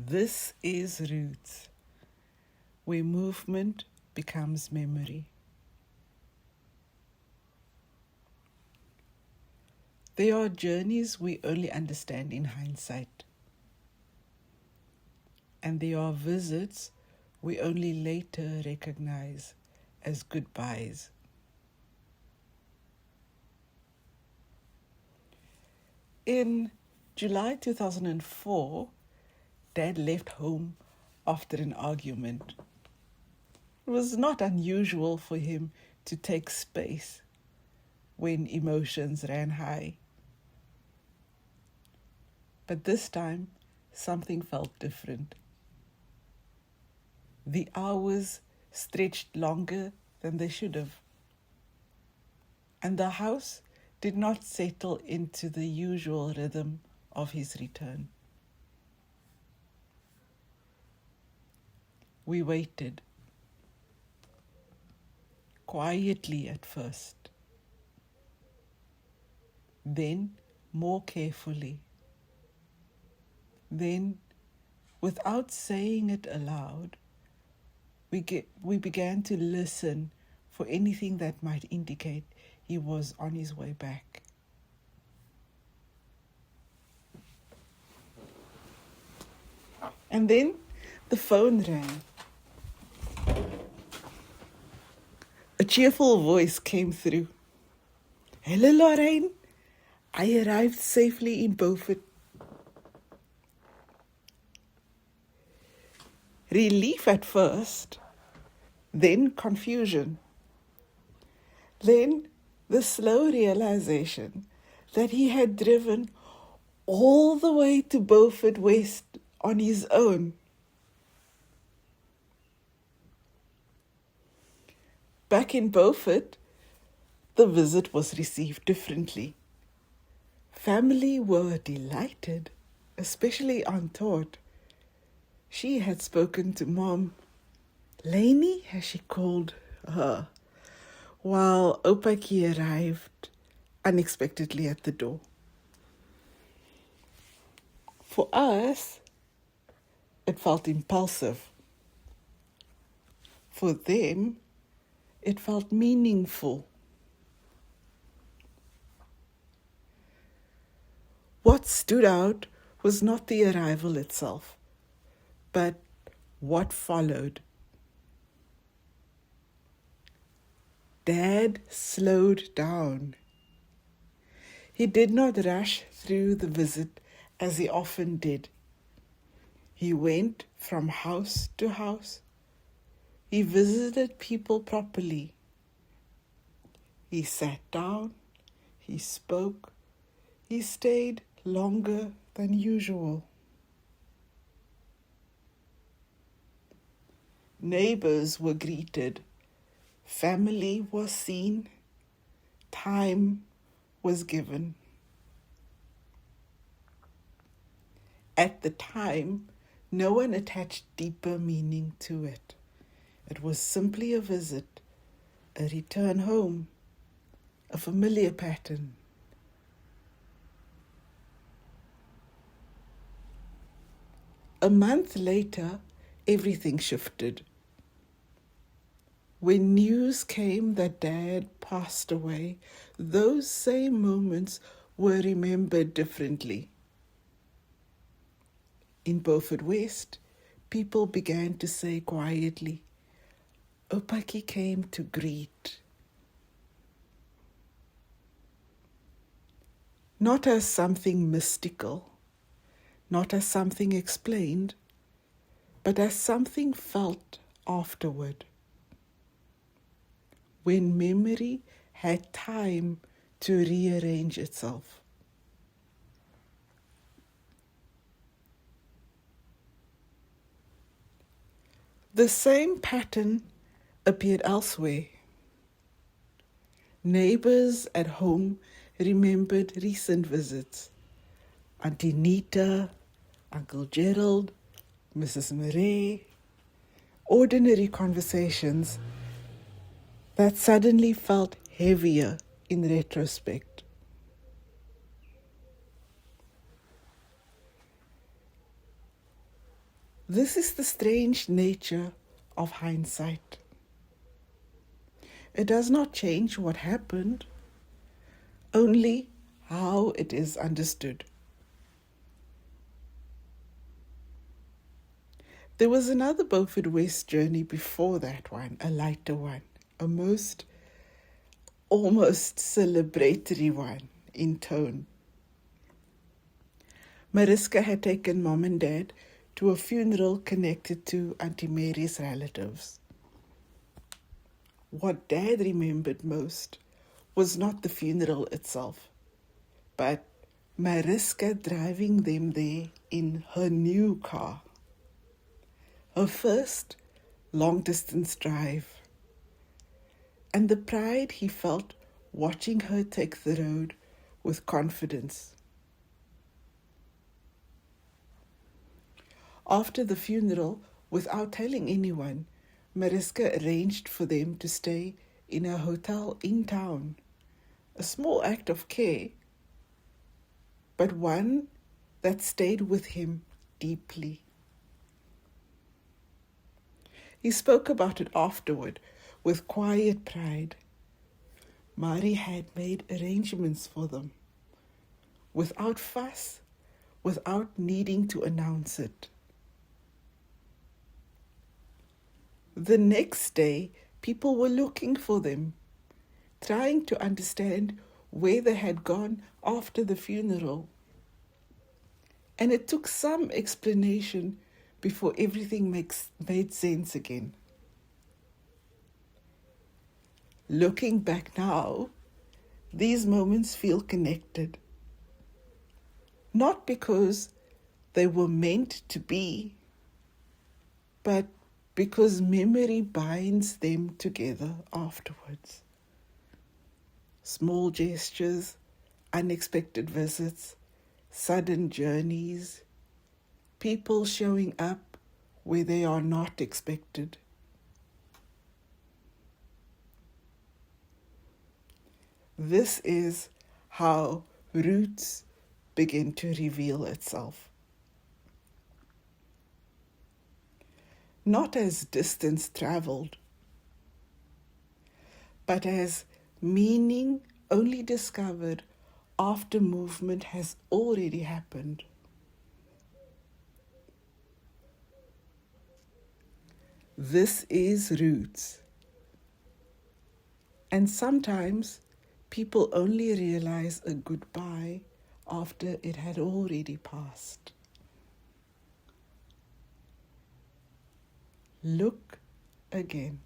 This is Roots, where movement becomes memory. There are journeys we only understand in hindsight, and there are visits we only later recognize as goodbyes. In July 2004, Dad left home after an argument. It was not unusual for him to take space when emotions ran high. But this time, something felt different. The hours stretched longer than they should have, and the house did not settle into the usual rhythm of his return. We waited, quietly at first, then more carefully. Then, without saying it aloud, we began to listen for anything that might indicate he was on his way back. And then the phone rang. A cheerful voice came through. "Hello, Lorraine. I arrived safely in Beaufort." Relief at first, then confusion. Then the slow realization that he had driven all the way to Beaufort West on his own. Back in Beaufort, the visit was received differently. Family were delighted, especially Aunt Todd. She had spoken to Mom, Lainey as she called her, while Oupatjie arrived unexpectedly at the door. For us, it felt impulsive. For them, it felt meaningful. What stood out was not the arrival itself, but what followed. Dad slowed down. He did not rush through the visit as he often did. He went from house to house. He visited people properly. He sat down. He spoke. He stayed longer than usual. Neighbours were greeted. Family was seen. Time was given. At the time, no one attached deeper meaning to it. It was simply a visit, a return home, a familiar pattern. A month later, everything shifted. When news came that Dad passed away, those same moments were remembered differently. In Beaufort West, people began to say quietly, "Oupatjie came to greet." Not as something mystical, not as something explained, but as something felt afterward. When memory had time to rearrange itself. The same pattern appeared elsewhere. Neighbours at home remembered recent visits. Auntie Nita, Uncle Gerald, Mrs. Murray. Ordinary conversations that suddenly felt heavier in retrospect. This is the strange nature of hindsight. It does not change what happened, only how it is understood. There was another Beaufort West journey before that one, a lighter one, a almost celebratory one in tone. Mariska had taken Mom and Dad to a funeral connected to Auntie Mary's relatives. What Dad remembered most was not the funeral itself, but Mariska driving them there in her new car. Her first long-distance drive, and the pride he felt watching her take the road with confidence. After the funeral, without telling anyone, Mariska arranged for them to stay in a hotel in town. A small act of care, but one that stayed with him deeply. He spoke about it afterward with quiet pride. Mari had made arrangements for them, without fuss, without needing to announce it. The next day, people were looking for them, trying to understand where they had gone after the funeral. And it took some explanation before everything made sense again. Looking back now, these moments feel connected. Not because they were meant to be, but because memory binds them together afterwards. Small gestures, unexpected visits, sudden journeys, people showing up where they are not expected. This is how roots begin to reveal itself. Not as distance traveled, but as meaning only discovered after movement has already happened. This is roots. And sometimes people only realize a goodbye after it had already passed. Look again.